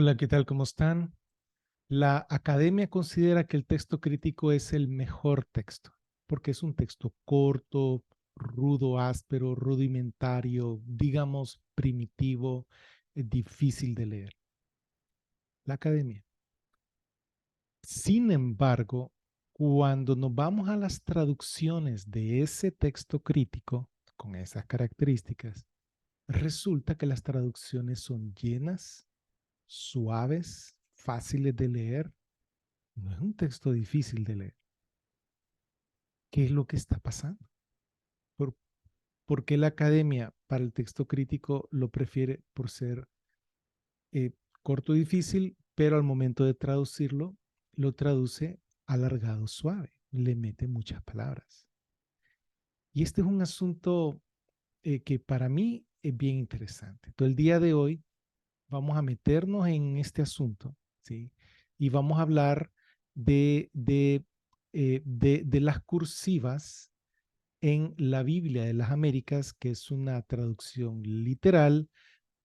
Hola, ¿qué tal? ¿Cómo están? La academia considera que el texto crítico es el mejor texto, porque es un texto corto, rudo, áspero, rudimentario, digamos primitivo, difícil de leer. La academia. Sin embargo, cuando nos vamos a las traducciones de ese texto crítico, con esas características, resulta que las traducciones son llenas, suaves, fáciles de leer. No es un texto difícil de leer. ¿Qué es lo que está pasando? ¿Por, por qué la academia para el texto crítico lo prefiere por ser eh, corto y difícil, pero al momento de traducirlo, lo traduce alargado, suave, le mete muchas palabras? Y este es un asunto que para mí es bien interesante. Entonces, el día de hoy vamos a meternos en este asunto, ¿sí? Y vamos a hablar de las cursivas en la Biblia de las Américas, que es una traducción literal,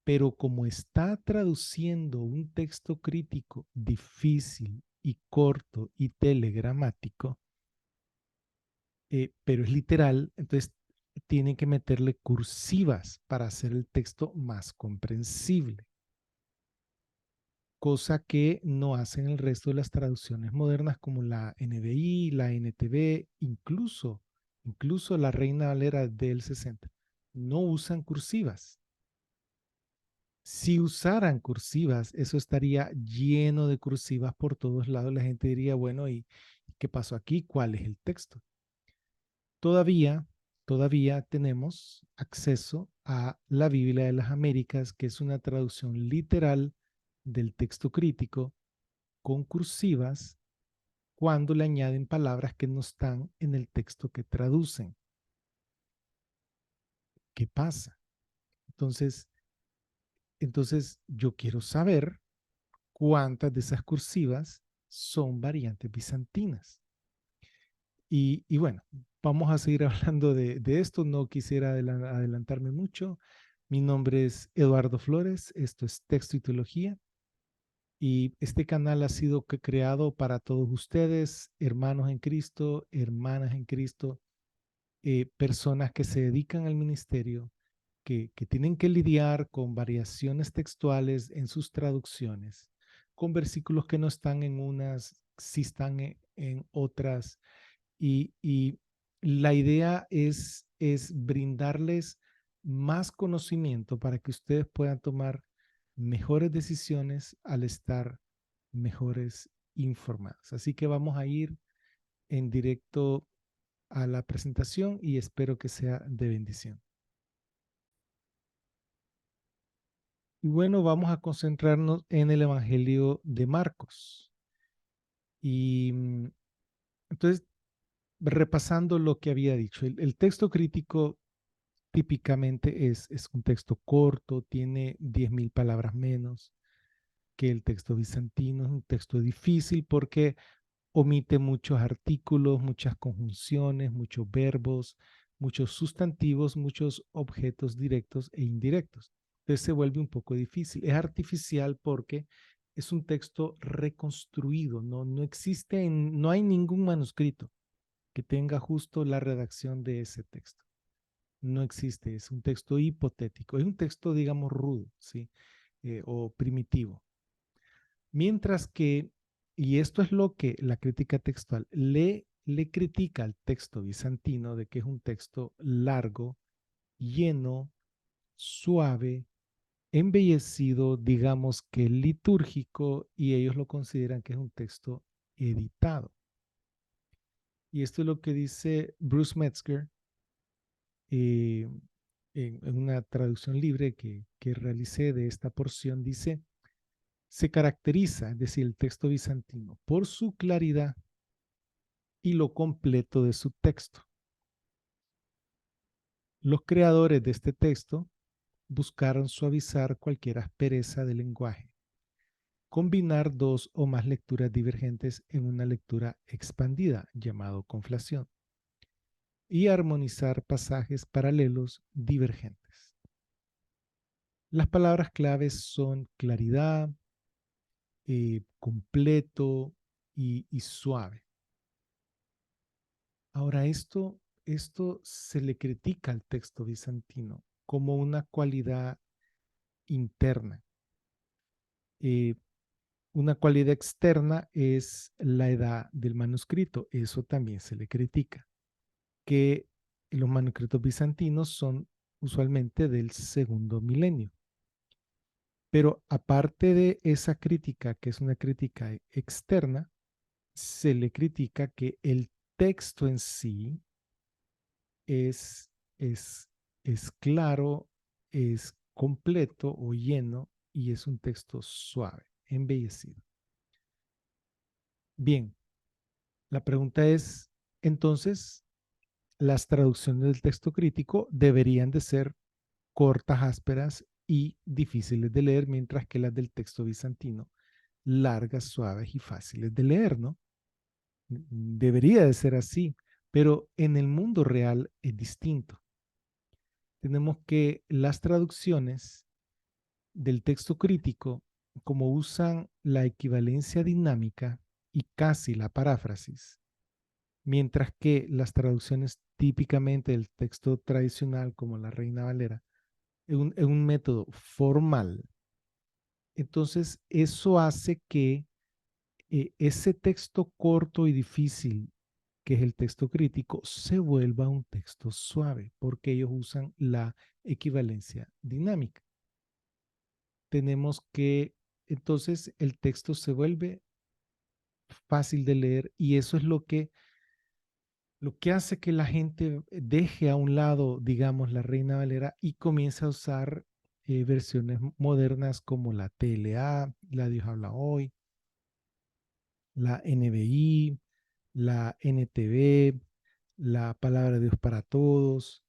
pero como está traduciendo un texto crítico difícil y corto y telegramático, pero es literal, entonces tienen que meterle cursivas para hacer el texto más comprensible, cosa que no hacen el resto de las traducciones modernas como la NBI, la NTV, incluso la Reina Valera del 60. No usan cursivas. Si usaran cursivas, eso estaría lleno de cursivas por todos lados. La gente diría, bueno, ¿y qué pasó aquí? ¿Cuál es el texto? Todavía, todavía tenemos acceso a la Biblia de las Américas, que es una traducción literal del texto crítico con cursivas cuando le añaden palabras que no están en el texto que traducen. ¿Qué pasa? Entonces, entonces yo quiero saber cuántas de esas cursivas son variantes bizantinas. Y bueno, vamos a seguir hablando de esto. No quisiera adelantarme mucho. Mi nombre es Eduardo Flores. Esto es Texto y Teología. Y este canal ha sido creado para todos ustedes, hermanos en Cristo, hermanas en Cristo, personas que se dedican al ministerio, que tienen que lidiar con variaciones textuales en sus traducciones, con versículos que no están en unas, sí están en otras. Y la idea es brindarles más conocimiento para que ustedes puedan tomar mejores decisiones al estar mejores informados. Así que vamos a ir en directo a la presentación y espero que sea de bendición. Y bueno, vamos a concentrarnos en el Evangelio de Marcos. Y entonces, repasando lo que había dicho, el texto crítico típicamente es un texto corto, tiene 10,000 palabras menos que el texto bizantino, es un texto difícil porque omite muchos artículos, muchas conjunciones, muchos verbos, muchos sustantivos, muchos objetos directos e indirectos. Entonces se vuelve un poco difícil. Es artificial porque es un texto reconstruido, no existe, no hay ningún manuscrito que tenga justo la redacción de ese texto. No existe, es un texto hipotético, es un texto, digamos, rudo, ¿sí? O primitivo. Mientras que, y esto es lo que la crítica textual le critica al texto bizantino, de que es un texto largo, lleno, suave, embellecido, digamos que litúrgico, y ellos lo consideran que es un texto editado. Y esto es lo que dice Bruce Metzger eh, en una traducción libre que realicé de esta porción. Dice: se caracteriza, es decir, el texto bizantino, por su claridad y lo completo de su texto. Los creadores de este texto buscaron suavizar cualquier aspereza del lenguaje, combinar dos o más lecturas divergentes en una lectura expandida, llamado conflación, y armonizar pasajes paralelos divergentes. Las palabras claves son claridad, completo y suave. Ahora, esto se le critica al texto bizantino como una cualidad interna. Eh, una cualidad externa es la edad del manuscrito. Eso también se le critica, que los manuscritos bizantinos son usualmente del segundo milenio. Pero aparte de esa crítica, que es una crítica externa, se le critica que el texto en sí es, es, es claro, es completo o lleno y es un texto suave, embellecido. Bien, la pregunta es, entonces, las traducciones del texto crítico deberían de ser cortas, ásperas y difíciles de leer, mientras que las del texto bizantino, largas, suaves y fáciles de leer, ¿no? Debería de ser así, pero en el mundo real es distinto. Tenemos que las traducciones del texto crítico, como usan la equivalencia dinámica y casi la paráfrasis, mientras que las traducciones típicamente del texto tradicional, como la Reina Valera, es un método formal. Entonces, eso hace que ese texto corto y difícil, que es el texto crítico, se vuelva un texto suave, porque ellos usan la equivalencia dinámica. Tenemos que, entonces, el texto se vuelve fácil de leer y eso es lo que hace que la gente deje a un lado, digamos, la Reina Valera y comience a usar versiones modernas como la TLA, la Dios habla hoy, la NBI, la NTV, la Palabra de Dios para Todos,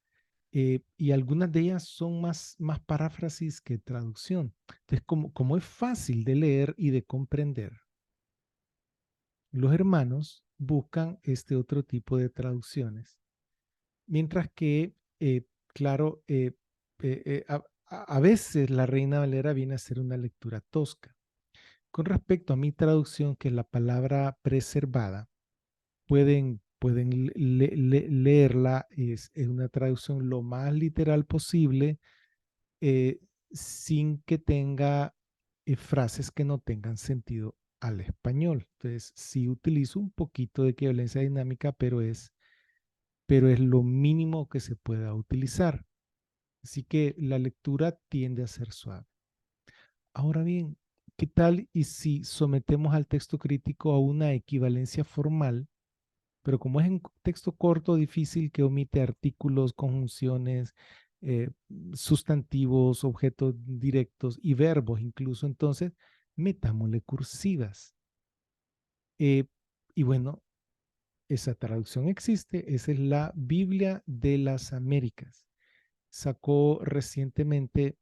y algunas de ellas son más paráfrasis que traducción. Entonces, como es fácil de leer y de comprender, los hermanos buscan este otro tipo de traducciones, mientras que, claro, a veces la Reina Valera viene a ser una lectura tosca. Con respecto a mi traducción, que es la palabra preservada, pueden leerla, es una traducción lo más literal posible, eh, sin que tenga frases que no tengan sentido al español. Entonces, sí utilizo un poquito de equivalencia dinámica, pero es lo mínimo que se pueda utilizar. Así que la lectura tiende a ser suave. Ahora bien, ¿qué tal y si sometemos al texto crítico a una equivalencia formal? Pero como es un texto corto, difícil, que omite artículos, conjunciones, sustantivos, objetos directos y verbos incluso, entonces metámosle cursivas. Eh, y bueno, esa traducción existe, esa es la Biblia de las Américas. Sacó recientemente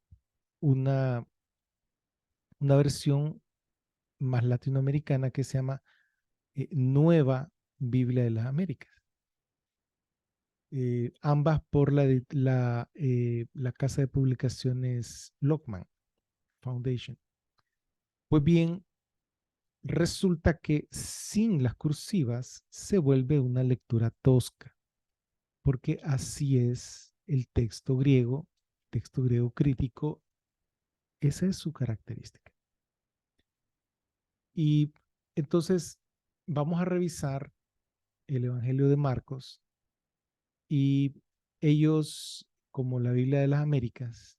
una, una versión más latinoamericana que se llama Nueva Biblia de las Américas. Ambas por la casa de publicaciones Lockman Foundation. Pues bien, resulta que sin las cursivas se vuelve una lectura tosca, porque así es el texto griego crítico, esa es su característica. Y entonces vamos a revisar el Evangelio de Marcos y ellos, como la Biblia de las Américas,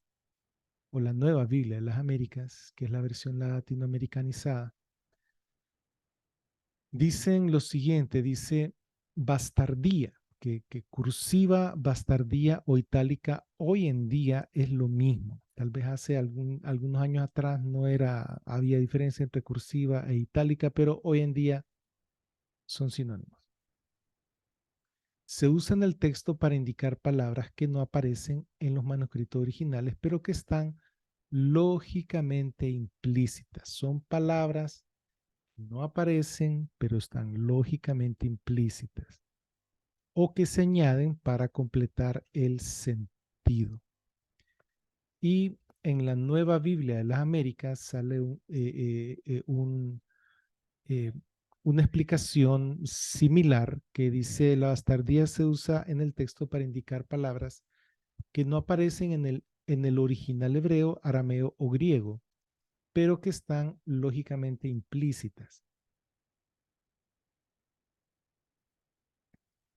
o la Nueva Biblia de las Américas, que es la versión latinoamericanizada, dicen lo siguiente, dice bastardía, que cursiva, bastardía o itálica hoy en día es lo mismo. Tal vez hace algunos años atrás no era, había diferencia entre cursiva e itálica, pero hoy en día son sinónimos. Se usa en el texto para indicar palabras que no aparecen en los manuscritos originales, pero que están lógicamente implícitas. Son palabras que no aparecen, pero están lógicamente implícitas o que se añaden para completar el sentido. Y en la Nueva Biblia de las Américas sale eh, una explicación similar que dice la bastardía se usa en el texto para indicar palabras que no aparecen en el original hebreo, arameo o griego, pero que están lógicamente implícitas.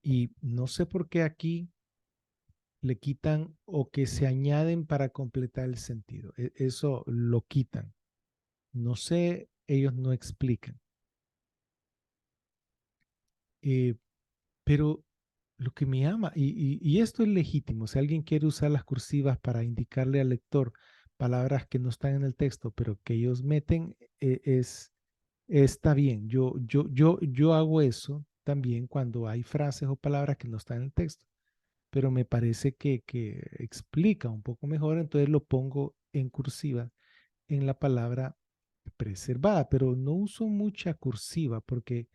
Y no sé por qué aquí le quitan o que se añaden para completar el sentido. Eso lo quitan. No sé, ellos no explican. Eh, pero lo que me llama, y esto es legítimo, si alguien quiere usar las cursivas para indicarle al lector palabras que no están en el texto, pero que ellos meten, está bien. Yo hago eso también cuando hay frases o palabras que no están en el texto, pero me parece que explica un poco mejor, entonces lo pongo en cursiva en la palabra preservada, pero no uso mucha cursiva porque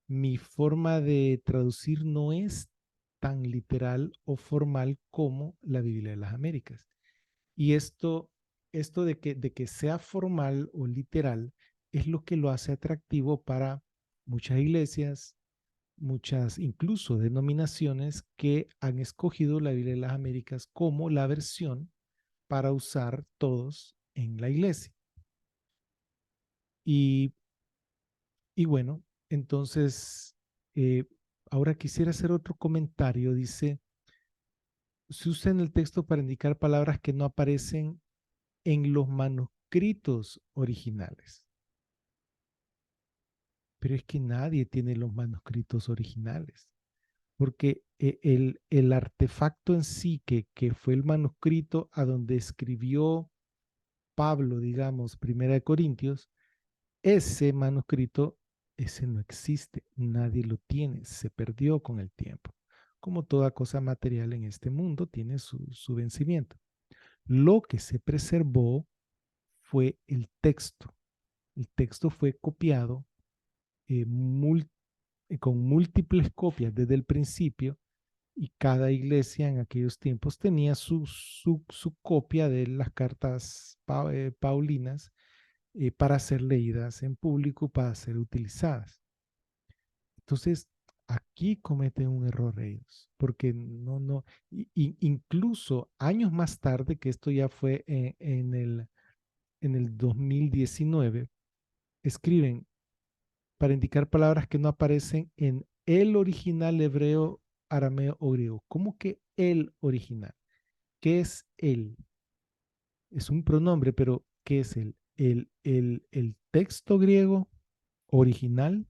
mi forma de traducir no es tan literal o formal como la Biblia de las Américas. Y esto de que sea formal o literal es lo que lo hace atractivo para muchas iglesias, muchas incluso denominaciones que han escogido la Biblia de las Américas como la versión para usar todos en la iglesia. Y, y bueno, entonces, eh, ahora quisiera hacer otro comentario. Dice, se usa en el texto para indicar palabras que no aparecen en los manuscritos originales. Pero es que nadie tiene los manuscritos originales, porque el artefacto en sí, que fue el manuscrito a donde escribió Pablo, digamos, Primera de Corintios, ese manuscrito, ese no existe, nadie lo tiene, se perdió con el tiempo. Como toda cosa material en este mundo, tiene su vencimiento. Lo que se preservó fue el texto. El texto fue copiado eh, mul- con múltiples copias desde el principio y cada iglesia en aquellos tiempos tenía su copia de las cartas paulinas para ser leídas en público, para ser utilizadas. Entonces, aquí cometen un error ellos, porque incluso años más tarde, que esto ya fue en el 2019, escriben para indicar palabras que no aparecen en el original hebreo, arameo o griego. ¿Cómo que el original? ¿Qué es él? Es un pronombre, pero ¿qué es él? El texto griego original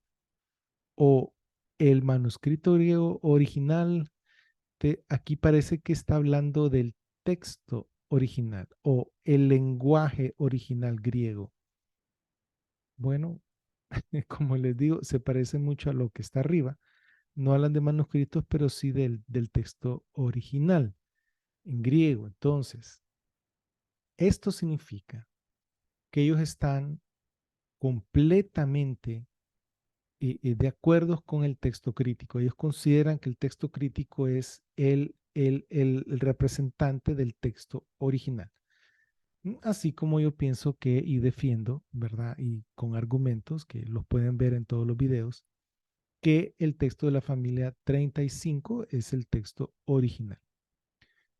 o el manuscrito griego original. Aquí parece que está hablando del texto original o el lenguaje original griego. Bueno, como les digo, se parece mucho a lo que está arriba. No hablan de manuscritos, pero sí del texto original en griego. Entonces, esto significa que ellos están completamente de acuerdo con el texto crítico. Ellos consideran que el texto crítico es el representante del texto original. Así como yo pienso que y defiendo, ¿verdad? Y con argumentos que los pueden ver en todos los videos, que el texto de la familia 35 es el texto original.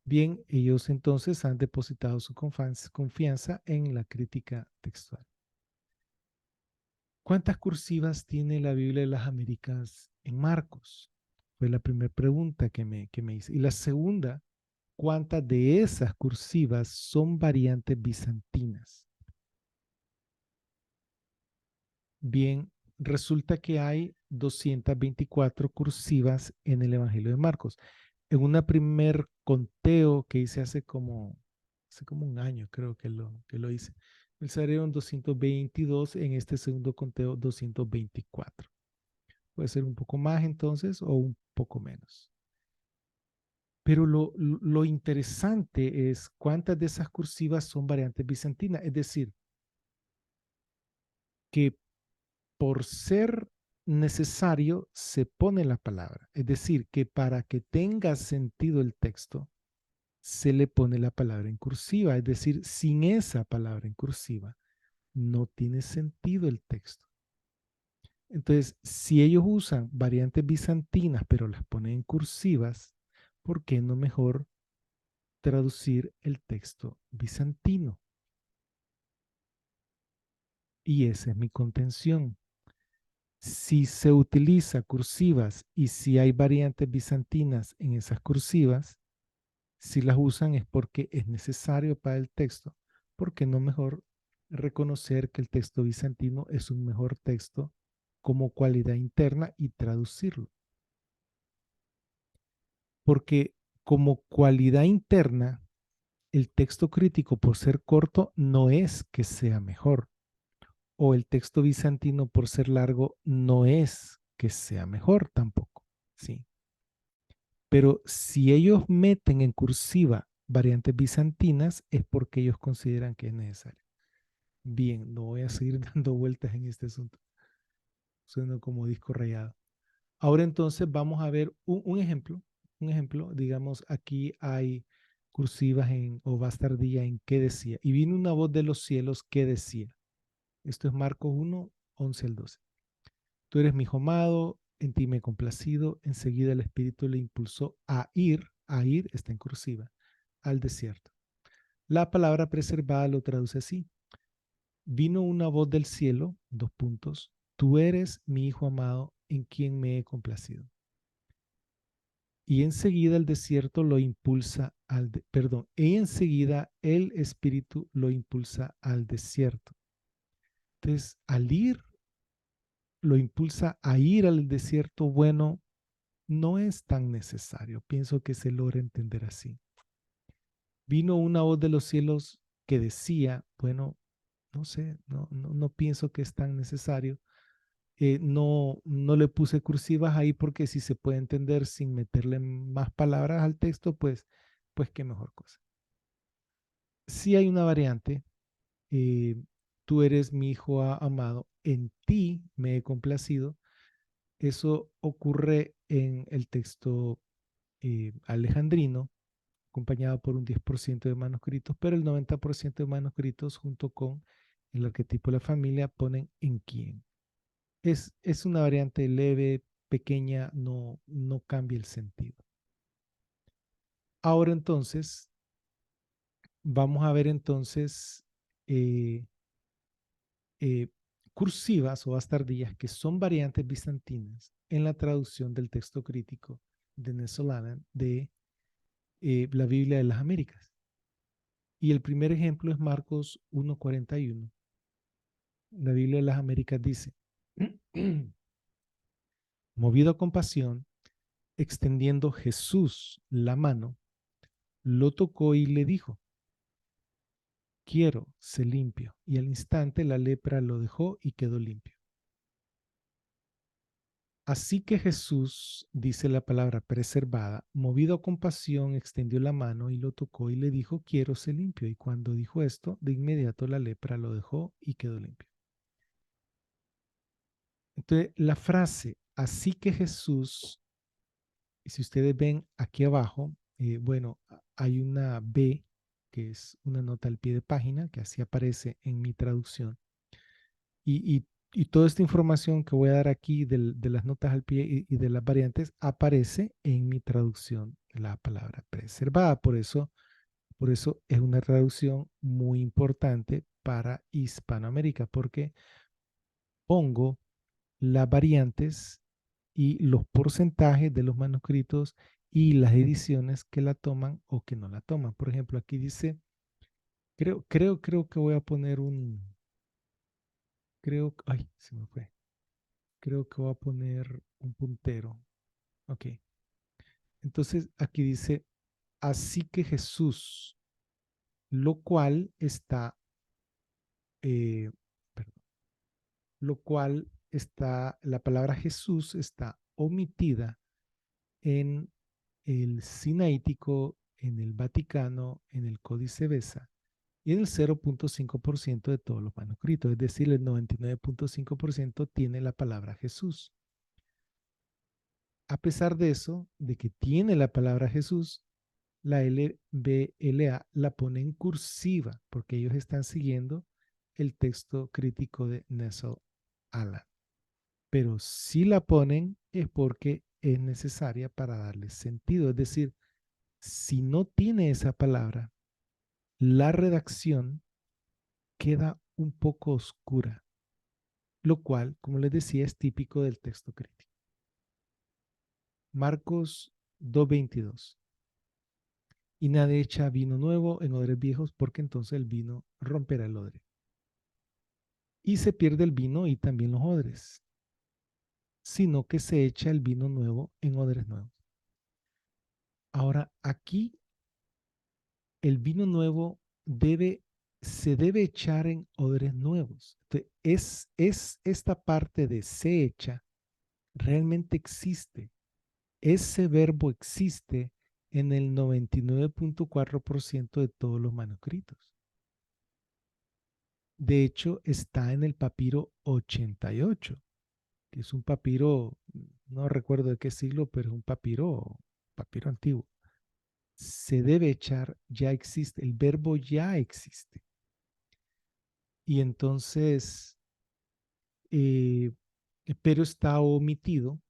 Bien, ellos entonces han depositado su confianza en la crítica textual. ¿Cuántas cursivas tiene la Biblia de las Américas en Marcos? Fue la primera pregunta que me hice. Y la segunda, ¿cuántas de esas cursivas son variantes bizantinas? Bien, resulta que hay 224 cursivas en el Evangelio de Marcos. En un primer conteo que hice hace como un año, creo que lo hice, me salieron 222, en este segundo conteo 224. Puede ser un poco más entonces o un poco menos. Pero lo interesante es cuántas de esas cursivas son variantes bizantinas, es decir, que por ser necesario se pone la palabra. Es decir, que para que tenga sentido el texto, se le pone la palabra en cursiva. Es decir, sin esa palabra en cursiva no tiene sentido el texto. Entonces, si ellos usan variantes bizantinas, pero las ponen en cursivas, ¿por qué no mejor traducir el texto bizantino? Y esa es mi contención. Si se utiliza cursivas y si hay variantes bizantinas en esas cursivas, si las usan es porque es necesario para el texto. ¿Por qué no mejor reconocer que el texto bizantino es un mejor texto como cualidad interna y traducirlo? Porque como cualidad interna, el texto crítico por ser corto no es que sea mejor, o el texto bizantino por ser largo no es que sea mejor tampoco, ¿sí? Pero si ellos meten en cursiva variantes bizantinas es porque ellos consideran que es necesario. Bien, no voy a seguir dando vueltas en este asunto. Suena como disco rayado. Ahora entonces vamos a ver un ejemplo. Un ejemplo, digamos, aquí hay cursivas o bastardilla en qué decía. Y vino una voz de los cielos que decía. Esto es Marcos 1, 11 al 12. Tú eres mi hijo amado, en ti me he complacido. Enseguida el Espíritu le impulsó a ir está en cursiva, al desierto. La palabra preservada lo traduce así. Vino una voz del cielo, dos puntos. Tú eres mi hijo amado, en quien me he complacido. Y enseguida el desierto lo impulsa y enseguida el Espíritu lo impulsa al desierto. Entonces, al ir, lo impulsa a ir al desierto. Bueno, no es tan necesario. Pienso que se logra entender así. Vino una voz de los cielos que decía, bueno, no sé, no pienso que es tan necesario. No le puse cursivas ahí porque si se puede entender sin meterle más palabras al texto, pues qué mejor cosa. Si hay una variante, eh, tú eres mi hijo amado, en ti me he complacido. Eso ocurre en el texto alejandrino, acompañado por un 10% de manuscritos, pero el 90% de manuscritos junto con el arquetipo de la familia ponen en quién. Es una variante leve, pequeña, no cambia el sentido. Ahora entonces, vamos a ver entonces eh, eh, cursivas o bastardillas que son variantes bizantinas en la traducción del texto crítico de Nesolanan de la Biblia de las Américas. Y el primer ejemplo es Marcos 1:41. La Biblia de las Américas dice, movido a compasión, extendiendo Jesús la mano, lo tocó y le dijo, quiero, sé limpio. Y al instante la lepra lo dejó y quedó limpio. Así que Jesús, dice la palabra preservada, movido a compasión, extendió la mano y lo tocó y le dijo, quiero, sé limpio. Y cuando dijo esto, de inmediato la lepra lo dejó y quedó limpio. Entonces, la frase, así que Jesús, y si ustedes ven aquí abajo, bueno, hay una B, que es una nota al pie de página, que así aparece en mi traducción. Y toda esta información que voy a dar aquí de las notas al pie y de las variantes aparece en mi traducción de la palabra preservada. Por eso es una traducción muy importante para Hispanoamérica, porque pongo las variantes y los porcentajes de los manuscritos y las ediciones que la toman o que no la toman. Por ejemplo, aquí dice, creo que voy a poner ay, se me fue. Creo que voy a poner un puntero. Ok. Entonces aquí dice, así que Jesús, lo cual está, eh, perdón, lo cual está, la palabra Jesús está omitida en el Sinaítico, en el Vaticano, en el Códice Besa y en el 0.5% de todos los manuscritos, es decir, el 99.5% tiene la palabra Jesús. A pesar de eso, de que tiene la palabra Jesús, la LBLA la pone en cursiva porque ellos están siguiendo el texto crítico de Nessel Aland. Pero si la ponen es porque es necesaria para darle sentido. Es decir, si no tiene esa palabra, la redacción queda un poco oscura, lo cual, como les decía, es típico del texto crítico. Marcos 2:22. Y nadie echa vino nuevo en odres viejos porque entonces el vino romperá el odre. Y se pierde el vino y también los odres, sino que se echa el vino nuevo en odres nuevos. Ahora, aquí el vino nuevo se debe echar en odres nuevos. Entonces, es esta parte de se echa, realmente existe. Ese verbo existe en el 99.4% de todos los manuscritos. De hecho, está en el papiro 88, que es un papiro, no recuerdo de qué siglo, pero es un papiro antiguo. Se debe echar, ya existe, el verbo ya existe. Y entonces, eh, pero está omitido,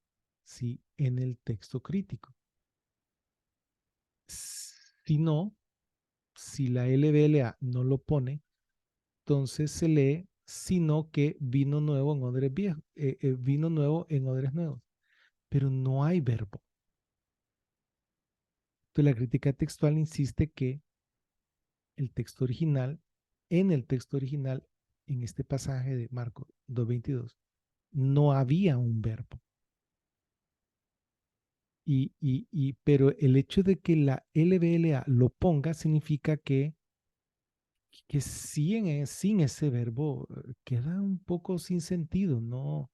¿sí? En el texto crítico. Si no, si la LBLA no lo pone, entonces se lee, sino que vino nuevo en odres viejos, vino nuevo en odres nuevos, pero no hay verbo. Entonces la crítica textual insiste que el texto original, en el texto original, en este pasaje de Marcos 2:22, no había un verbo. Pero el hecho de que la LBLA lo ponga significa que sin ese verbo queda un poco sin sentido, no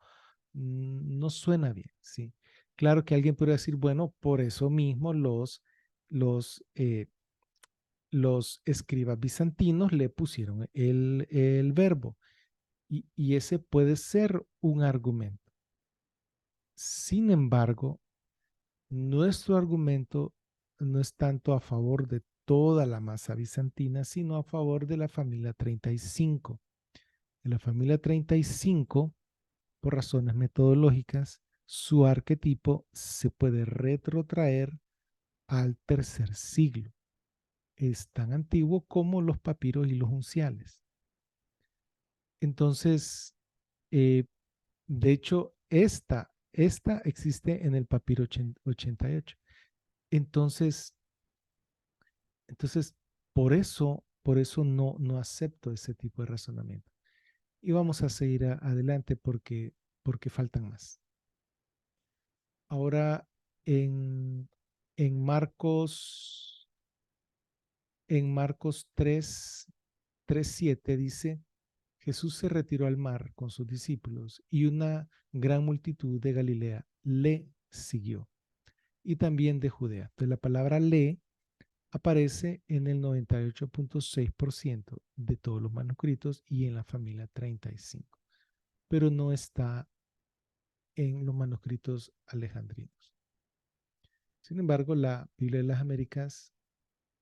suena bien, ¿sí? Claro que alguien podría decir, bueno, por eso mismo los, eh, los escribas bizantinos le pusieron el verbo y ese puede ser un argumento. Sin embargo, nuestro argumento no es tanto a favor de toda la masa bizantina, sino a favor de la familia 35. En la familia 35, por razones metodológicas, su arquetipo se puede retrotraer al tercer siglo. Es tan antiguo como los papiros y los unciales. Entonces, eh, de hecho, esta existe en el papiro 88. Entonces, entonces por eso no acepto ese tipo de razonamiento. Y vamos a seguir adelante porque faltan más. Ahora, en, en Marcos, en Marcos 3:7 dice, Jesús se retiró al mar con sus discípulos y una gran multitud de Galilea le siguió y también de Judea. Entonces la palabra le aparece en el 98.6% de todos los manuscritos y en la familia 35, pero no está en los manuscritos alejandrinos. Sin embargo, la Biblia de las Américas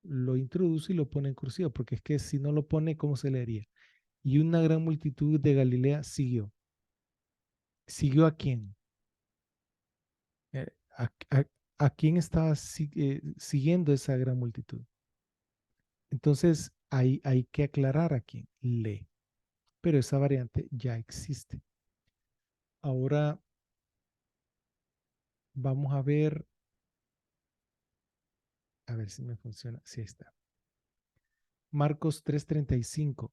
lo introduce y lo pone en cursiva, porque es que si no lo pone, ¿cómo se leería? Y una gran multitud de Galilea siguió. ¿Siguió a quién? Eh, ¿A, a- a quién estaba siguiendo esa gran multitud? Entonces, hay que aclarar a quién lee, pero esa variante ya existe. Ahora vamos a ver si me funciona. Sí, está. Marcos 3:35.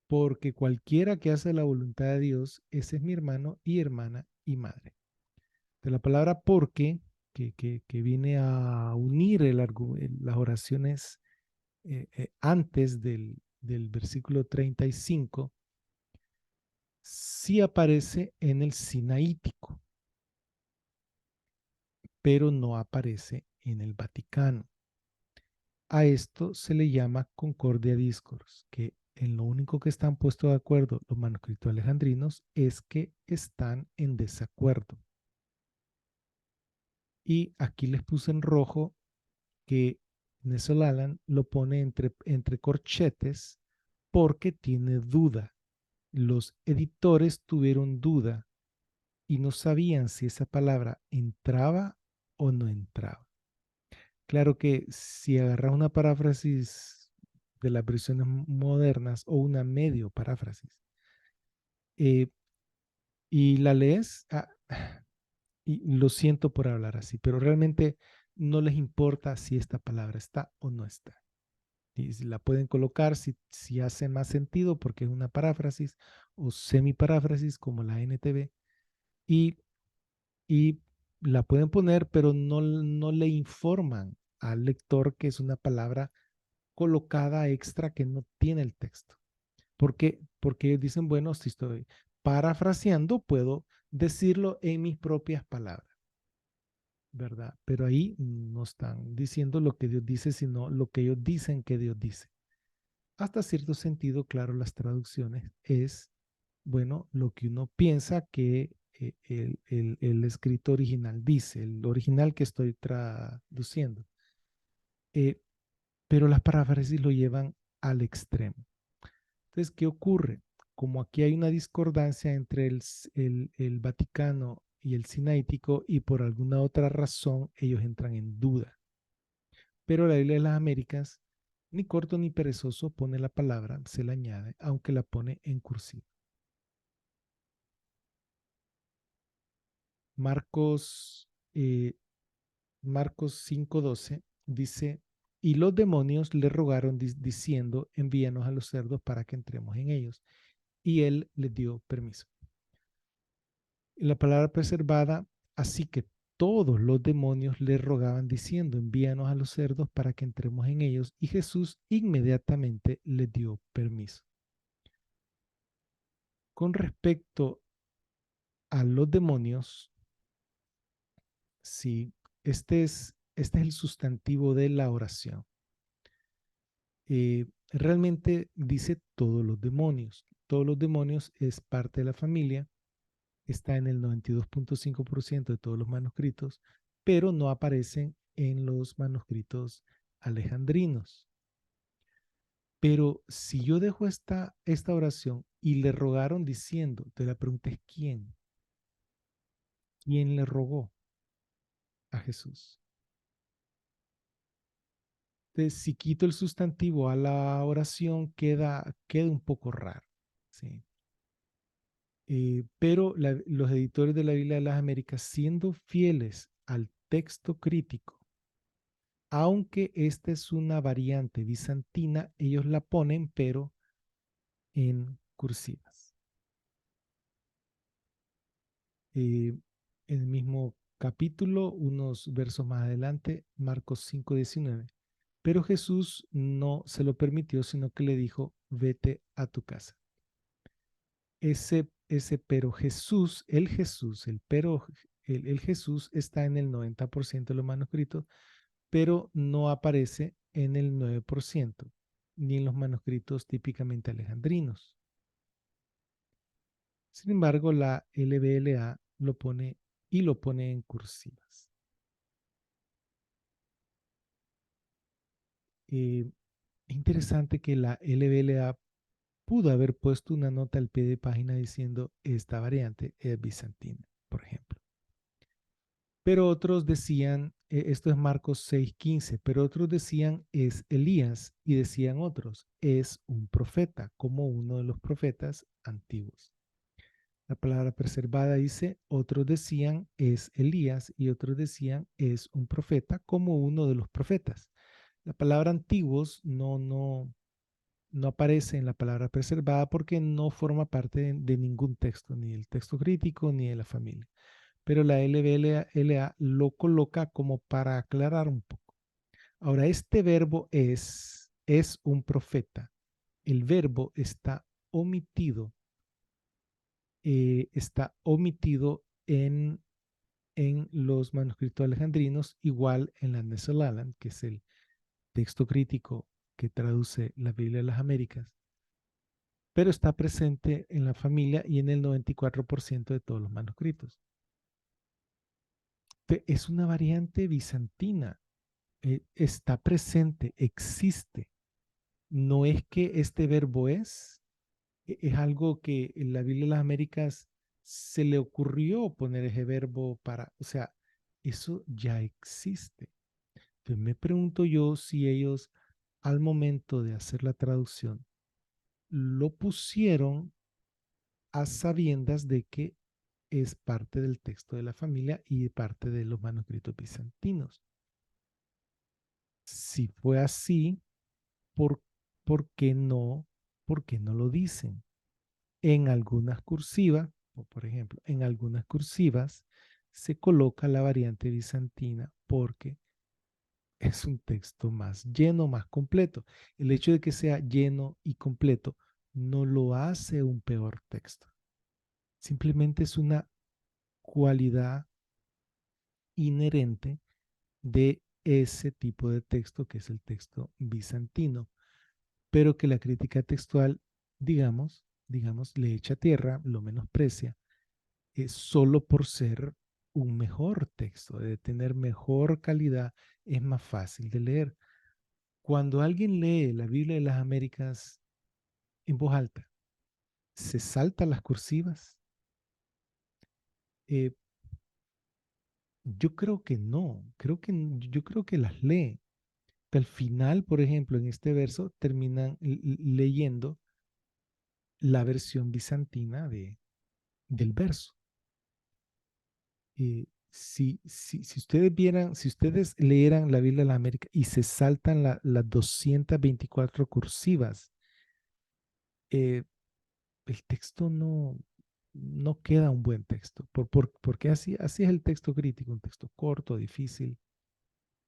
Porque cualquiera que hace la voluntad de Dios, ese es mi hermano y hermana y madre. De la palabra porque, que viene a unir las oraciones antes del versículo 35, sí aparece en el sinaítico, pero no aparece en el Vaticano. A esto se le llama concordia discors, que en lo único que están puestos de acuerdo los manuscritos alejandrinos es que están en desacuerdo. Y aquí les puse en rojo que Nestle-Aland lo pone entre corchetes porque tiene duda. Los editores tuvieron duda y no sabían si esa palabra entraba o no entraba. Claro que si agarras una paráfrasis de las versiones modernas o una medio paráfrasis eh, y la lees, y lo siento por hablar así, pero realmente no les importa si esta palabra está o no está. Y si la pueden colocar si hace más sentido porque es una paráfrasis o semi-paráfrasis como la NTV y, y la pueden poner, pero no le informan al lector que es una palabra colocada extra que no tiene el texto. Porque ellos dicen, bueno, si estoy parafraseando, puedo decirlo en mis propias palabras, ¿verdad? Pero ahí no están diciendo lo que Dios dice, sino lo que ellos dicen que Dios dice. Hasta cierto sentido, claro, las traducciones es, bueno, lo que uno piensa que el escrito original dice, el original que estoy traduciendo. Eh, pero las paráfrasis lo llevan al extremo. Entonces, ¿qué ocurre? Como aquí hay una discordancia entre el Vaticano y el Sinaítico y por alguna otra razón ellos entran en duda. Pero la Biblia de las Américas, ni corto ni perezoso, pone la palabra, se la añade, aunque la pone en cursiva. Marcos, Marcos 5:12 dice, y los demonios le rogaron diciendo, envíanos a los cerdos para que entremos en ellos. Y él les dio permiso. La palabra preservada, así que todos los demonios le rogaban diciendo, envíanos a los cerdos para que entremos en ellos, y Jesús inmediatamente les dio permiso. Con respecto a los demonios, sí, este es el sustantivo de la oración. Realmente dice todos los demonios. Todos los demonios es parte de la familia, está en el 92.5% de todos los manuscritos, pero no aparecen en los manuscritos alejandrinos. Pero si yo dejo esta oración y le rogaron diciendo, te la pregunta es ¿quién? ¿Quién le rogó a Jesús? Entonces, si quito el sustantivo a la oración, queda un poco raro. ¿Sí? Pero los editores de la Biblia de las Américas, siendo fieles al texto crítico, aunque esta es una variante bizantina, ellos la ponen, pero en cursivas. En el mismo capítulo, unos versos más adelante, Marcos 5:19. Pero Jesús no se lo permitió, sino que le dijo, vete a tu casa. Ese pero Jesús, el Jesús está en el 90% de los manuscritos, pero no aparece en el 9%, ni en los manuscritos típicamente alejandrinos. Sin embargo, la LBLA lo pone en cursivas. Es interesante que la LBLA pudo haber puesto una nota al pie de página diciendo esta variante es bizantina, por ejemplo. Pero otros decían, esto es Marcos 6:15, pero otros decían es Elías y decían otros es un profeta, como uno de los profetas antiguos. La palabra preservada dice, otros decían es Elías y otros decían es un profeta, como uno de los profetas. La palabra antiguos no aparece en la palabra preservada porque no forma parte de ningún texto, ni del texto crítico ni de la familia. Pero la LBLA lo coloca como para aclarar un poco. Ahora, este verbo es un profeta. El verbo está omitido en los manuscritos alejandrinos, igual en la Nestle-Aland, que es el texto crítico que traduce la Biblia de las Américas, pero está presente en la familia y en el 94% de todos los manuscritos. Es una variante bizantina. está presente, existe. No es que este verbo es algo que en la Biblia de las Américas se le ocurrió poner ese verbo para, o sea, eso ya existe. Entonces me pregunto yo si ellos al momento de hacer la traducción lo pusieron a sabiendas de que es parte del texto de la familia y parte de los manuscritos bizantinos. Si fue así, ¿por, por qué no, por qué no lo dicen? En algunas cursivas, o por ejemplo, en algunas cursivas se coloca la variante bizantina porque es un texto más lleno, más completo. El hecho de que sea lleno y completo no lo hace un peor texto. Simplemente es una cualidad inherente de ese tipo de texto que es el texto bizantino, pero que la crítica textual, le echa tierra, lo menosprecia, solo por ser un mejor texto, de tener mejor calidad, es más fácil de leer. Cuando alguien lee la Biblia de las Américas en voz alta, se salta las cursivas. Eh, yo creo que no, yo creo que las lee. Al final, por ejemplo, en este verso terminan leyendo la versión bizantina del verso. Si ustedes vieran, si ustedes leyeran la Biblia de la América y se saltan las 224 cursivas, eh, el texto no queda un buen texto, porque así es el texto crítico, un texto corto, difícil,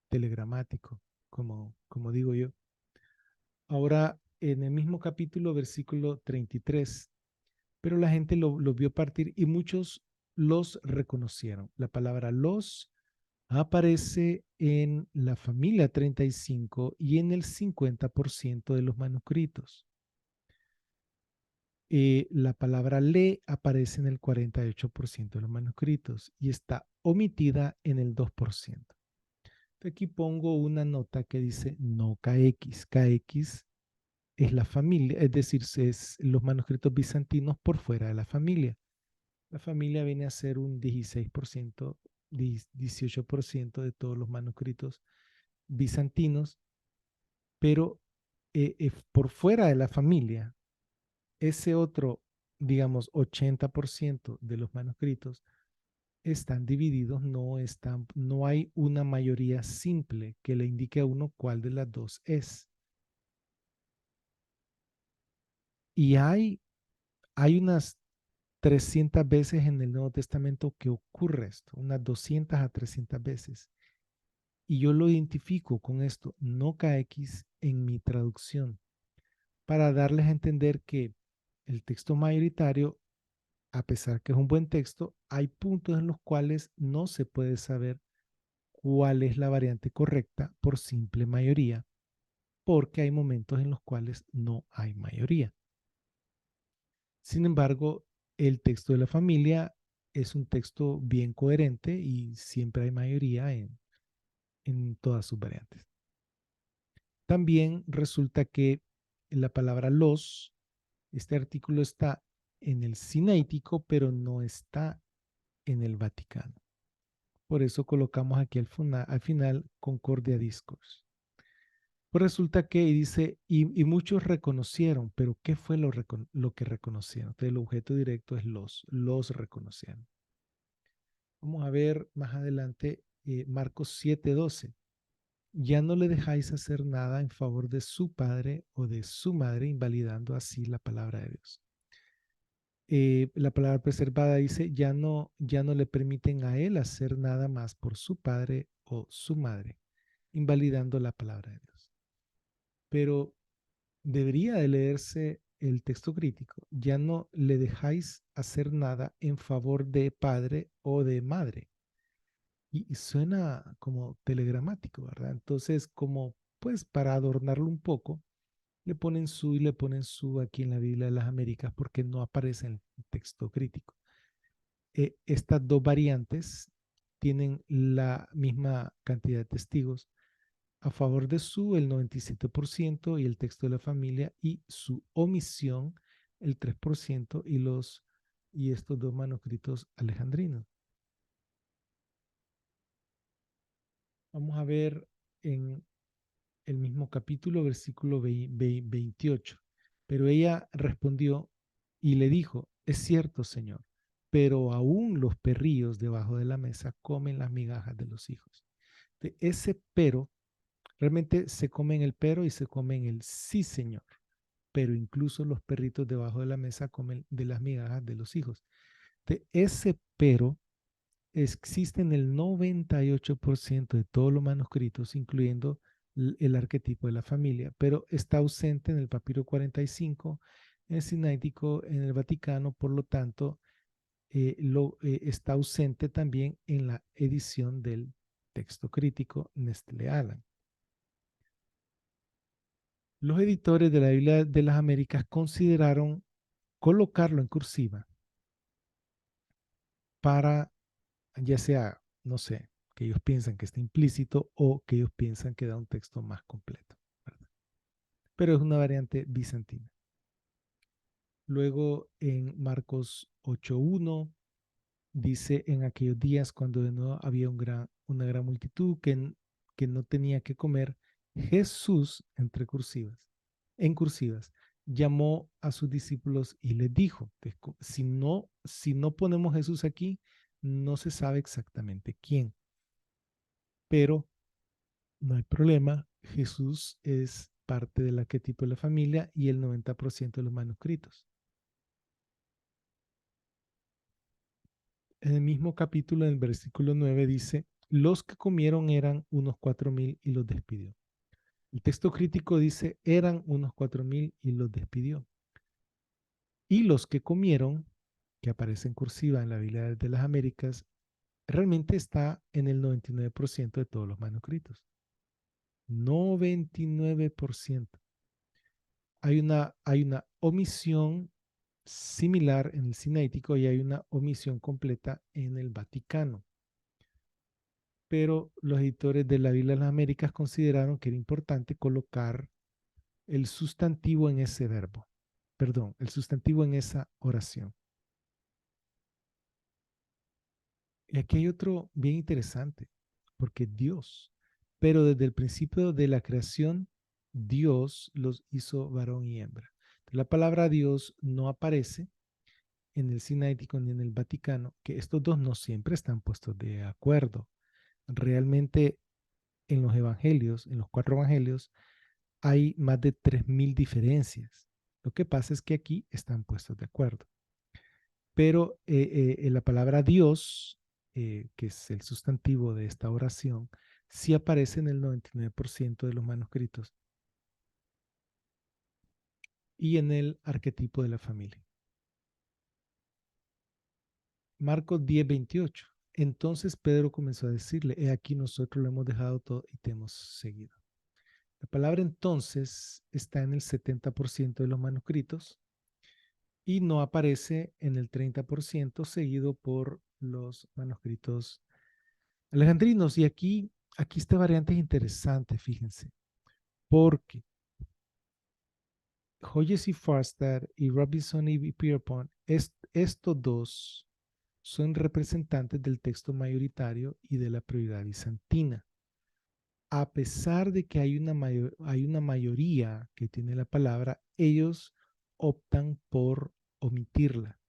telegramático, como digo yo. Ahora, en el mismo capítulo, versículo 33, pero la gente lo vio partir y muchos los reconocieron. La palabra los aparece en la familia 35 y en el 50% de los manuscritos. La palabra le aparece en el 48% de los manuscritos y está omitida en el 2%. Aquí pongo una nota que dice no KX. KX es la familia, es decir, es los manuscritos bizantinos por fuera de la familia. La familia viene a ser un 16%, 18% de todos los manuscritos bizantinos, pero por fuera de la familia, ese otro, digamos, 80% de los manuscritos están divididos, no hay una mayoría simple que le indique a uno cuál de las dos es. Y hay unas 300 veces en el Nuevo Testamento que ocurre esto, unas 200 a 300 veces. Y yo lo identifico con esto, no KX en mi traducción, para darles a entender que el texto mayoritario, a pesar que es un buen texto, hay puntos en los cuales no se puede saber cuál es la variante correcta por simple mayoría, porque hay momentos en los cuales no hay mayoría. Sin embargo, el texto de la familia es un texto bien coherente y siempre hay mayoría en todas sus variantes. También resulta que la palabra los, este artículo está en el Sinaítico, pero no está en el Vaticano. Por eso colocamos aquí al final Concordia Discourse. Pues resulta que dice, y muchos reconocieron, pero ¿qué fue lo que reconocieron? Entonces el objeto directo es los reconocieron. Vamos a ver más adelante Marcos 7:12. Ya no le dejáis hacer nada en favor de su padre o de su madre, invalidando así la palabra de Dios. La palabra preservada dice, ya no le permiten a él hacer nada más por su padre o su madre, invalidando la palabra de Dios. Pero debería de leerse el texto crítico. Ya no le dejáis hacer nada en favor de padre o de madre. Y suena como telegramático, ¿verdad? Entonces, como pues para adornarlo un poco, le ponen su y le ponen su aquí en la Biblia de las Américas porque no aparece en el texto crítico. Estas dos variantes tienen la misma cantidad de testigos, a favor de su el 97% y el texto de la familia, y su omisión el 3% y estos dos manuscritos alejandrinos. Vamos a ver en el mismo capítulo, versículo 28. Pero ella respondió y le dijo, es cierto, Señor, pero aún los perrillos debajo de la mesa comen las migajas de los hijos. De ese pero, realmente se comen el pero y se comen el sí, Señor, pero incluso los perritos debajo de la mesa comen de las migajas de los hijos. De ese pero existe en el 98% de todos los manuscritos, incluyendo el arquetipo de la familia, pero está ausente en el papiro 45, en el Sinaítico, en el Vaticano, por lo tanto, está ausente también en la edición del texto crítico Nestlé Aland. Los editores de la Biblia de las Américas consideraron colocarlo en cursiva para, ya sea, no sé, que ellos piensan que está implícito o que ellos piensan que da un texto más completo, ¿verdad? Pero es una variante bizantina. Luego en Marcos 8:1 dice, en aquellos días cuando de nuevo había una gran multitud que no tenía que comer, Jesús, en cursivas, llamó a sus discípulos y les dijo, si no ponemos Jesús aquí, no se sabe exactamente quién, pero no hay problema, Jesús es parte del arquetipo de la familia y el 90% de los manuscritos. En el mismo capítulo, en el versículo 9, dice, los que comieron eran unos 4,000 y los despidió. El texto crítico dice, eran unos 4,000 y los despidió. Y los que comieron, que aparece en cursiva en la Biblia de las Américas, realmente está en el 99% de todos los manuscritos. 99%. Hay una omisión similar en el Sinaítico y hay una omisión completa en el Vaticano. Pero los editores de la Biblia de las Américas consideraron que era importante colocar el sustantivo en ese verbo, perdón, el sustantivo en esa oración. Y aquí hay otro bien interesante, porque Dios, pero desde el principio de la creación, Dios los hizo varón y hembra. La palabra Dios no aparece en el Sinaítico ni en el Vaticano, que estos dos no siempre están puestos de acuerdo. Realmente en los evangelios, en los 4 evangelios, hay más de 3,000 diferencias. Lo que pasa es que aquí están puestos de acuerdo. Pero la palabra Dios, que es el sustantivo de esta oración, sí aparece en el 99% de los manuscritos y en el arquetipo de la familia. Marcos 10:28. Entonces Pedro comenzó a decirle, he aquí nosotros lo hemos dejado todo y te hemos seguido. La palabra entonces está en el 70% de los manuscritos y no aparece en el 30% seguido por los manuscritos alejandrinos. Y aquí esta variante es interesante, fíjense, porque Hodges y Forster y Robinson y Pierpont, estos dos son representantes del texto mayoritario y de la prioridad bizantina. A pesar de que hay una mayoría que tiene la palabra, ellos optan por omitirla.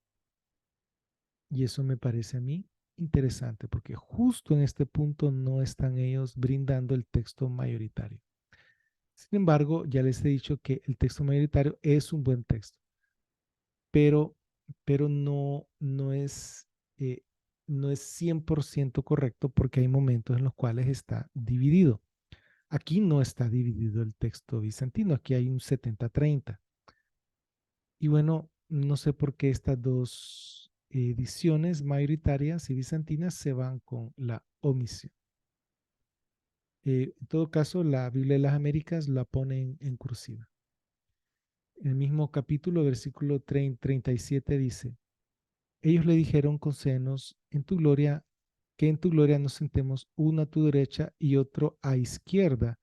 Y eso me parece a mí interesante, porque justo en este punto no están ellos brindando el texto mayoritario. Sin embargo, ya les he dicho que el texto mayoritario es un buen texto, pero, pero eh, no es 100% correcto porque hay momentos en los cuales está dividido. Aquí no está dividido el texto bizantino, aquí hay un 70-30. Y bueno, no sé por qué estas dos ediciones mayoritarias y bizantinas se van con la omisión. En todo caso, la Biblia de las Américas la pone en cursiva. En el mismo capítulo, versículo 37 dice, ellos le dijeron, concédenos en tu gloria, que en tu gloria nos sentemos uno a tu derecha y otro a izquierda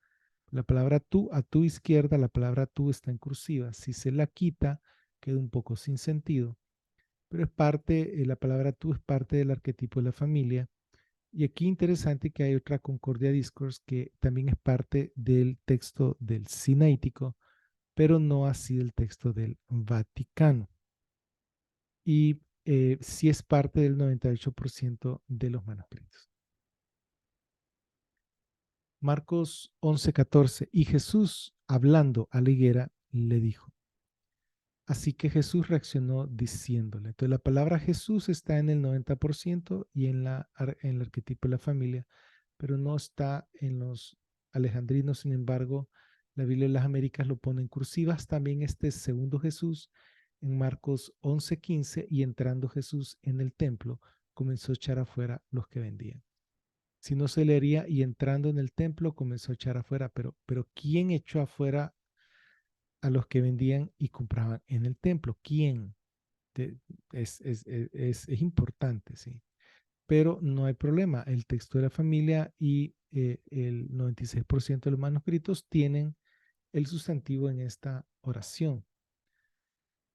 La palabra tú, a tu izquierda, la palabra tú está en cursiva. Si se la quita, queda un poco sin sentido. Pero es parte, la palabra tú es parte del arquetipo de la familia. Y aquí interesante que hay otra Concordia Discourse que también es parte del texto del Sinaítico, pero no así del texto del Vaticano. Y sí es parte del 98% de los manuscritos. Marcos 11:14. Y Jesús, hablando a la higuera, le dijo. Así que Jesús reaccionó diciéndole. Entonces la palabra Jesús está en el 90% y en el arquetipo de la familia, pero no está en los alejandrinos. Sin embargo, la Biblia de las Américas lo pone en cursivas. También este segundo Jesús en Marcos 11:15, y entrando Jesús en el templo, comenzó a echar afuera los que vendían. Si no se leería, y entrando en el templo comenzó a echar afuera, pero ¿quién echó afuera a los que vendían y compraban en el templo? ¿Quién? Te- es importante, sí. Pero no hay problema. El texto de la familia y el 96% de los manuscritos tienen el sustantivo en esta oración.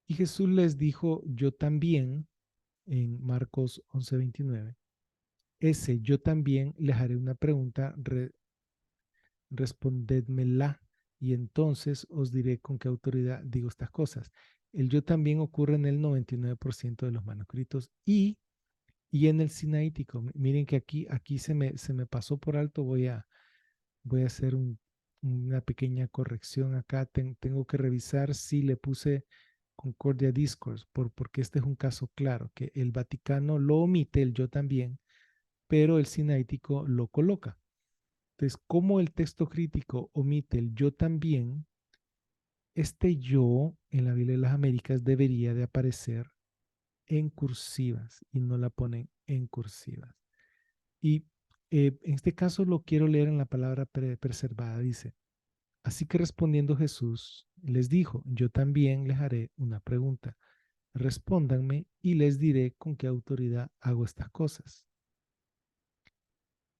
Y Jesús les dijo, yo también, en Marcos 11:29, ese yo también les haré una pregunta, respondedmela, y entonces os diré con qué autoridad digo estas cosas. El yo también ocurre en el 99% de los manuscritos y en el sinaítico. Miren que aquí se me pasó por alto. Voy a hacer una pequeña corrección acá. Tengo que revisar si le puse Concordia Discourse, porque este es un caso claro, que el Vaticano lo omite, el yo también, pero el sinaítico lo coloca. Entonces, como el texto crítico omite el yo también, este yo en la Biblia de las Américas debería de aparecer en cursivas y no la ponen en cursivas. Y en este caso lo quiero leer en la palabra preservada. Dice, así que respondiendo Jesús les dijo, yo también les haré una pregunta. Respóndanme y les diré con qué autoridad hago estas cosas.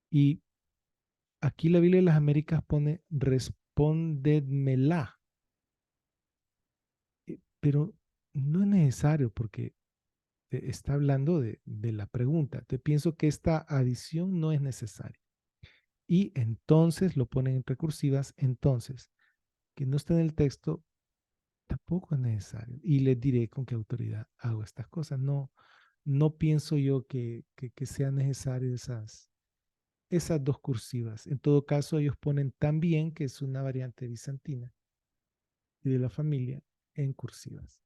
Y aquí la Biblia de las Américas pone respóndedmela. Pero no es necesario porque está hablando de la pregunta. Te pienso que esta adición no es necesaria. Y entonces lo ponen en recursivas, entonces, que no está en el texto, tampoco es necesario. Y les diré con qué autoridad hago estas cosas. No, no pienso yo que sean necesarias esas dos cursivas. En todo caso, ellos ponen también, que es una variante bizantina y de la familia, en cursivas.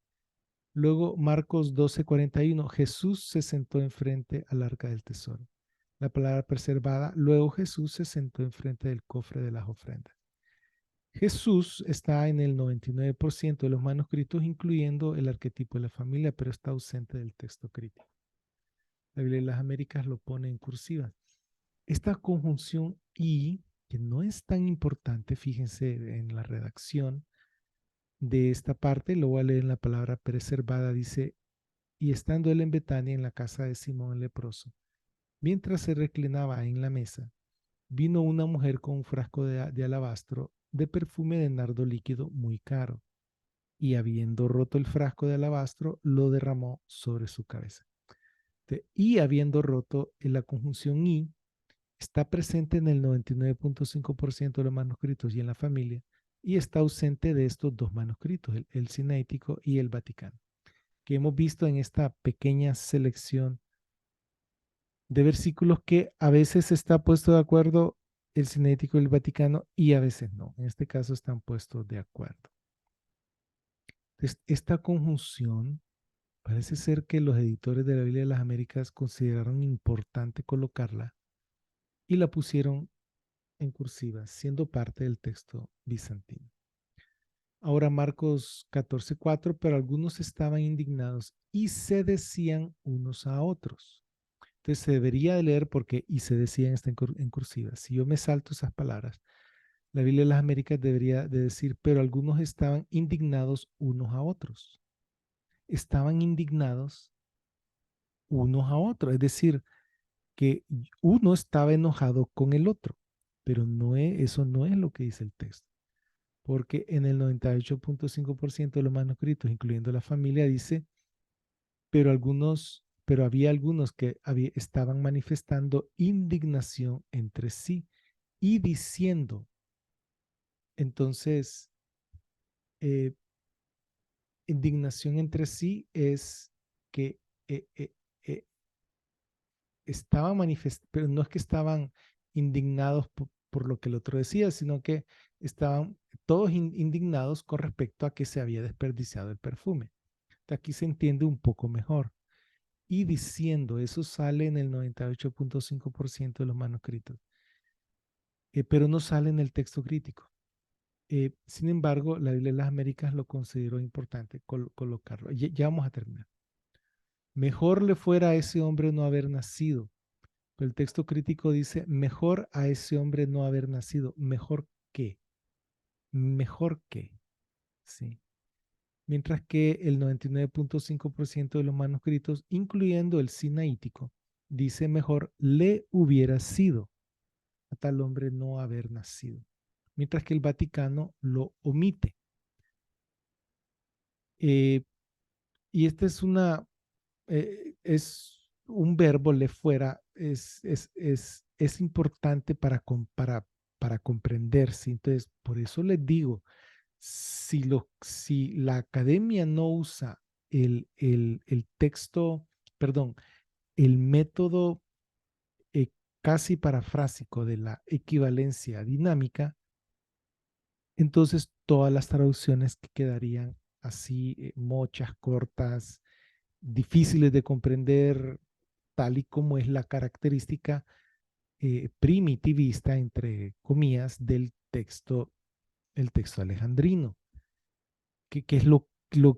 Luego, Marcos 12:41, Jesús se sentó enfrente al arca del tesoro. La palabra preservada, luego Jesús se sentó enfrente del cofre de las ofrendas. Jesús está en el 99% de los manuscritos, incluyendo el arquetipo de la familia, pero está ausente del texto crítico. La Biblia de las Américas lo pone en cursiva. Esta conjunción y, que no es tan importante, fíjense en la redacción de esta parte, lo voy a leer en la palabra preservada, dice, y estando él en Betania, en la casa de Simón el leproso, mientras se reclinaba en la mesa, vino una mujer con un frasco de alabastro de perfume de nardo líquido muy caro, y habiendo roto el frasco de alabastro, lo derramó sobre su cabeza. Y habiendo roto, en la conjunción y está presente en el 99.5% de los manuscritos y en la familia, y está ausente de estos dos manuscritos, el Sinaítico y el Vaticano, que hemos visto en esta pequeña selección de versículos que a veces está puesto de acuerdo el Sinaítico y el Vaticano y a veces no. En este caso están puestos de acuerdo. Entonces, esta conjunción parece ser que los editores de la Biblia de las Américas consideraron importante colocarla y la pusieron en cursiva, siendo parte del texto bizantino. Ahora Marcos 14:4, pero algunos estaban indignados y se decían unos a otros. Entonces se debería de leer porque y se decían está en cursiva. Si yo me salto esas palabras, la Biblia de las Américas debería de decir, pero algunos estaban indignados unos a otros. Estaban indignados unos a otros. Es decir, que uno estaba enojado con el otro. pero eso no es lo que dice el texto, porque en el 98.5% de los manuscritos, incluyendo la familia, dice, pero había algunos que estaban manifestando indignación entre sí y diciendo. Entonces, eh, indignación entre sí es que eh, eh, eh, estaban manifestando, pero no es que estaban indignados por lo que el otro decía, sino que estaban todos indignados con respecto a que se había desperdiciado el perfume. Aquí se entiende un poco mejor. Y diciendo, eso sale en el 98.5% de los manuscritos, pero no sale en el texto crítico. Sin embargo, la Biblia de las Américas lo consideró importante colocarlo. Ya vamos a terminar. Mejor le fuera a ese hombre no haber nacido. Pero el texto crítico dice, mejor a ese hombre no haber nacido. ¿Mejor qué? Mejor qué. Sí. Mientras que el 99.5% de los manuscritos, incluyendo el sinaítico, dice mejor le hubiera sido a tal hombre no haber nacido. Mientras que el Vaticano lo omite. Eh, y esta es un verbo le fuera, es importante para comprenderse. Entonces, por eso les digo, si la academia no usa el texto, perdón, el método eh, casi parafrásico de la equivalencia dinámica, entonces todas las traducciones que quedarían así, mochas, cortas, difíciles de comprender, tal y como es la característica primitivista, entre comillas, del texto, el texto alejandrino, que es lo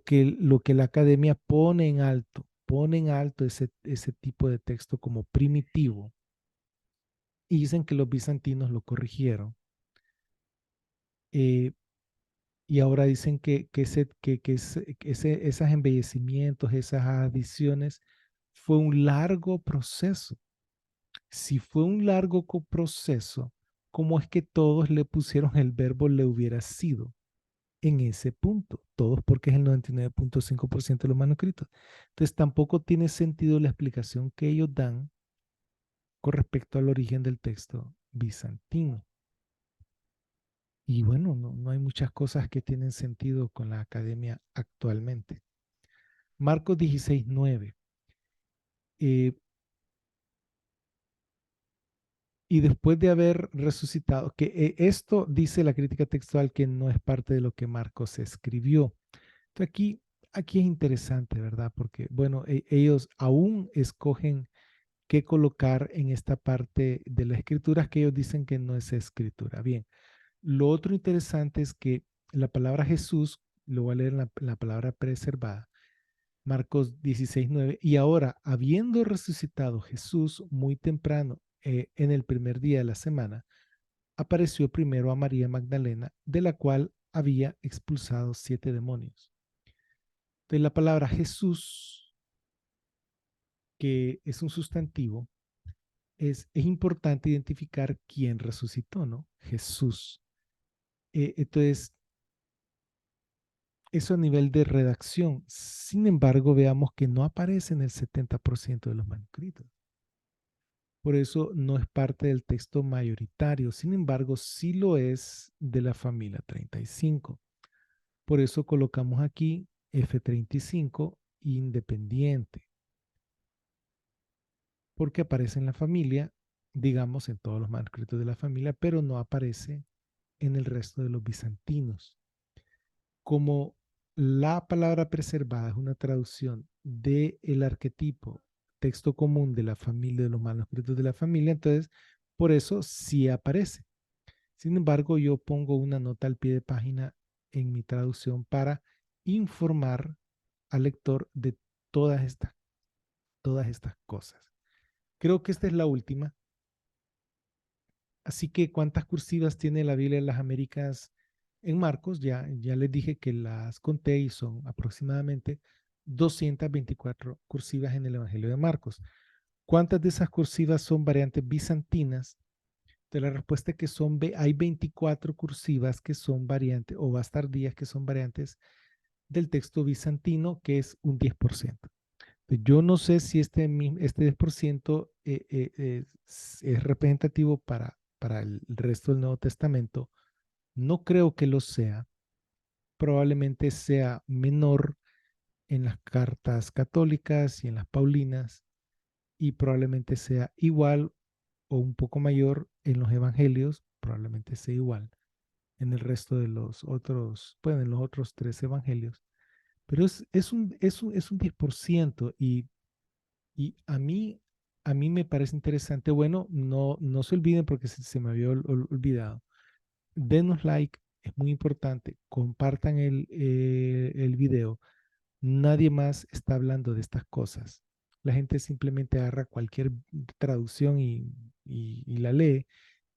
que la academia pone en alto ese tipo de texto como primitivo, y dicen que los bizantinos lo corrigieron. eh, y ahora dicen que esos embellecimientos, esas adiciones, fue un largo proceso. Si fue un largo proceso, ¿cómo es que todos le pusieron el verbo le hubiera sido en ese punto? Todos, porque es el 99.5% de los manuscritos. Entonces tampoco tiene sentido la explicación que ellos dan con respecto al origen del texto bizantino. Y bueno, no hay muchas cosas que tienen sentido con la academia actualmente. Marcos 16:9. Eh, y después de haber resucitado, que esto dice la crítica textual que no es parte de lo que Marcos escribió. Entonces aquí es interesante, ¿verdad? Porque, bueno, ellos aún escogen qué colocar en esta parte de las escrituras que ellos dicen que no es escritura. Bien, lo otro interesante es que la palabra Jesús, lo voy a leer en la palabra preservada, Marcos 16:9, y ahora, habiendo resucitado Jesús muy temprano en el primer día de la semana, apareció primero a María Magdalena, de la cual había expulsado 7 demonios. Entonces, la palabra Jesús, que es un sustantivo, es importante identificar quién resucitó, ¿no? Jesús. Entonces, eso a nivel de redacción. Sin embargo, veamos que no aparece en el 70% de los manuscritos. Por eso no es parte del texto mayoritario. Sin embargo, sí lo es de la familia 35. Por eso colocamos aquí F35 independiente, porque aparece en la familia, digamos, en todos los manuscritos de la familia, pero no aparece en el resto de los bizantinos. Como la palabra preservada es una traducción del arquetipo, texto común de la familia, de los manuscritos de la familia, entonces por eso sí aparece. Sin embargo, yo pongo una nota al pie de página en mi traducción para informar al lector de todas todas estas cosas. Creo que esta es la última. Así que, ¿cuántas cursivas tiene la Biblia de las Américas en Marcos? Ya les dije que las conté y son aproximadamente 224 cursivas en el Evangelio de Marcos. ¿Cuántas de esas cursivas son variantes bizantinas? De la respuesta es que hay 24 cursivas que son variantes, o bastardías que son variantes del texto bizantino, que es un 10%. Yo no sé si este 10% es representativo para el resto del Nuevo Testamento. No creo que lo sea. Probablemente sea menor en las cartas católicas y en las paulinas, y probablemente sea igual o un poco mayor en los evangelios, probablemente sea igual en el resto de los otros, pues en los otros tres evangelios. Pero es un 10%, y a mí me parece interesante. Bueno, no se olviden, porque se me había olvidado. Denos like, es muy importante. Compartan el video. Nadie más está hablando de estas cosas. La gente simplemente agarra cualquier traducción y la lee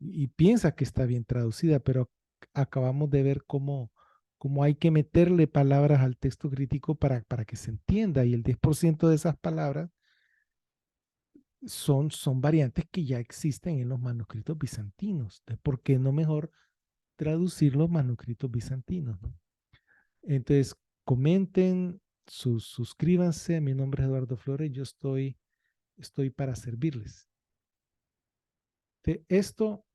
y piensa que está bien traducida, pero acabamos de ver cómo hay que meterle palabras al texto crítico para que se entienda, y el 10% de esas palabras son variantes que ya existen en los manuscritos bizantinos. Entonces, ¿por qué no mejor traducir los manuscritos bizantinos, ¿no? Entonces, comenten, suscríbanse. Mi nombre es Eduardo Flores. Yo estoy para servirles. Esto,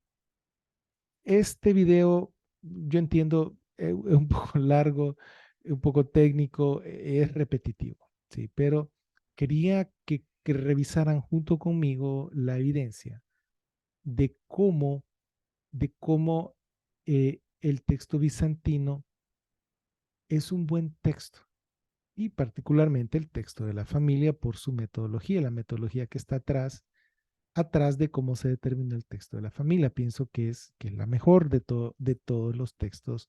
este video, yo entiendo, es un poco largo, un poco técnico, es repetitivo, ¿sí? Pero quería que revisaran junto conmigo la evidencia de cómo el texto bizantino es un buen texto, y particularmente el texto de la familia por su metodología, la metodología que está atrás de cómo se determina el texto de la familia. Pienso que es la mejor de todos los textos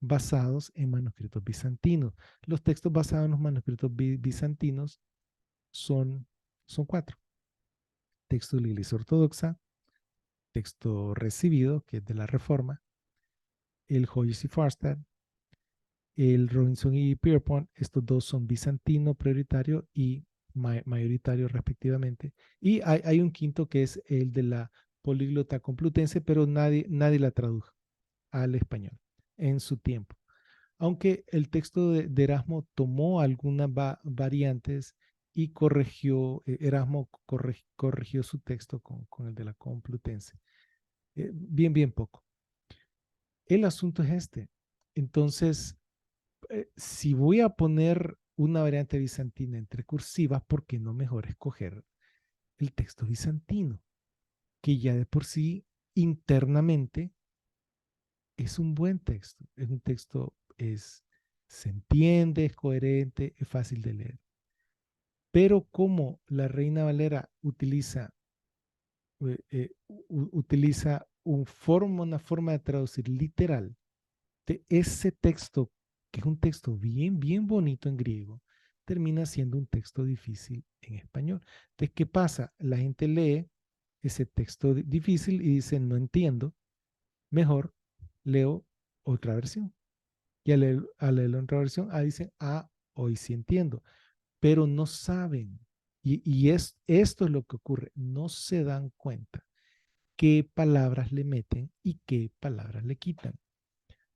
basados en manuscritos bizantinos. Los textos basados en los manuscritos bizantinos son cuatro: texto de la Iglesia Ortodoxa, texto recibido, que es de la Reforma, el Hoyes y Farstad, el Robinson y Pierpont. Estos dos son bizantino prioritario y mayoritario respectivamente. Y hay un quinto que es el de la Políglota Complutense, pero nadie la tradujo al español en su tiempo. Aunque el texto de Erasmo tomó algunas variantes y Erasmo corrigió su texto con el de la Complutense. Bien poco. El asunto es este. Entonces, si voy a poner una variante bizantina entre cursivas, ¿por qué no mejor escoger el texto bizantino, que ya de por sí internamente es un buen texto? Es un texto, se entiende, es coherente, es fácil de leer. Pero como la Reina Valera utiliza una forma de traducir literal de ese texto, que es un texto bien bonito en griego, termina siendo un texto difícil en español. Entonces, ¿qué pasa? La gente lee ese texto difícil y dice, no entiendo, mejor leo otra versión. Y al leer otra versión, dicen, hoy sí entiendo, pero no saben. Esto es lo que ocurre: no se dan cuenta qué palabras le meten y qué palabras le quitan.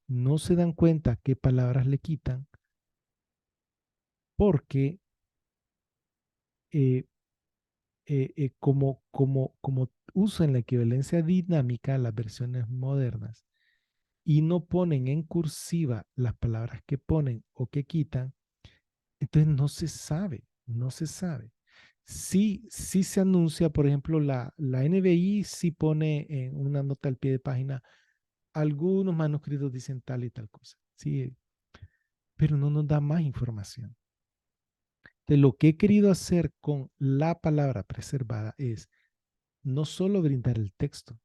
No se dan cuenta qué palabras le quitan porque eh, como usan la equivalencia dinámica, las versiones modernas, y no ponen en cursiva las palabras que ponen o que quitan, entonces no se sabe. Sí se anuncia, por ejemplo, la NBI sí pone en una nota al pie de página: algunos manuscritos dicen tal y tal cosa, sí, pero no nos da más información. De lo que he querido hacer con la palabra preservada es no solo brindar el texto,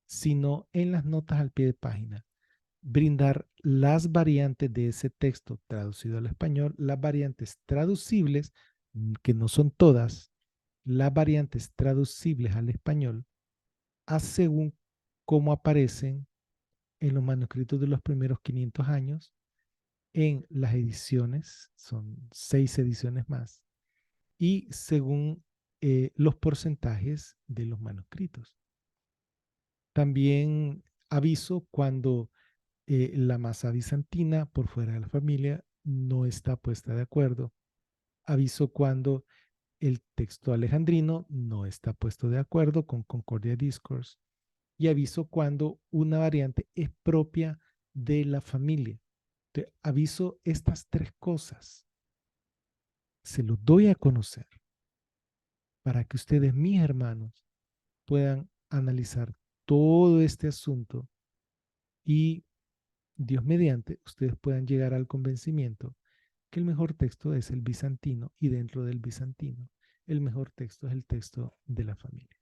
sino en las notas al pie de página, brindar las variantes de ese texto traducido al español, las variantes traducibles, que no son todas, las variantes traducibles al español, a según cómo aparecen en los manuscritos de los primeros 500 años, en las ediciones, son 6 ediciones más, y según los porcentajes de los manuscritos. También aviso cuando la masa bizantina por fuera de la familia no está puesta de acuerdo. Aviso cuando el texto alejandrino no está puesto de acuerdo con Concordia Discourse. Y aviso cuando una variante es propia de la familia. Te aviso estas tres cosas. Se los doy a conocer para que ustedes, mis hermanos, puedan analizar todo este asunto y Dios mediante, ustedes puedan llegar al convencimiento que el mejor texto es el bizantino y dentro del bizantino, el mejor texto es el texto de la familia.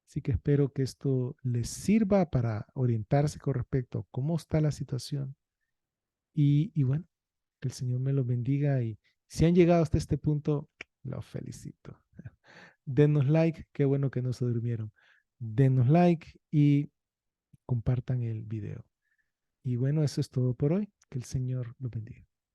Así que espero que esto les sirva para orientarse con respecto a cómo está la situación y bueno, que el Señor me los bendiga y si han llegado hasta este punto, los felicito. Denos like, qué bueno que no se durmieron. Denos like y compartan el video. Y bueno, eso es todo por hoy. Que el Señor los bendiga.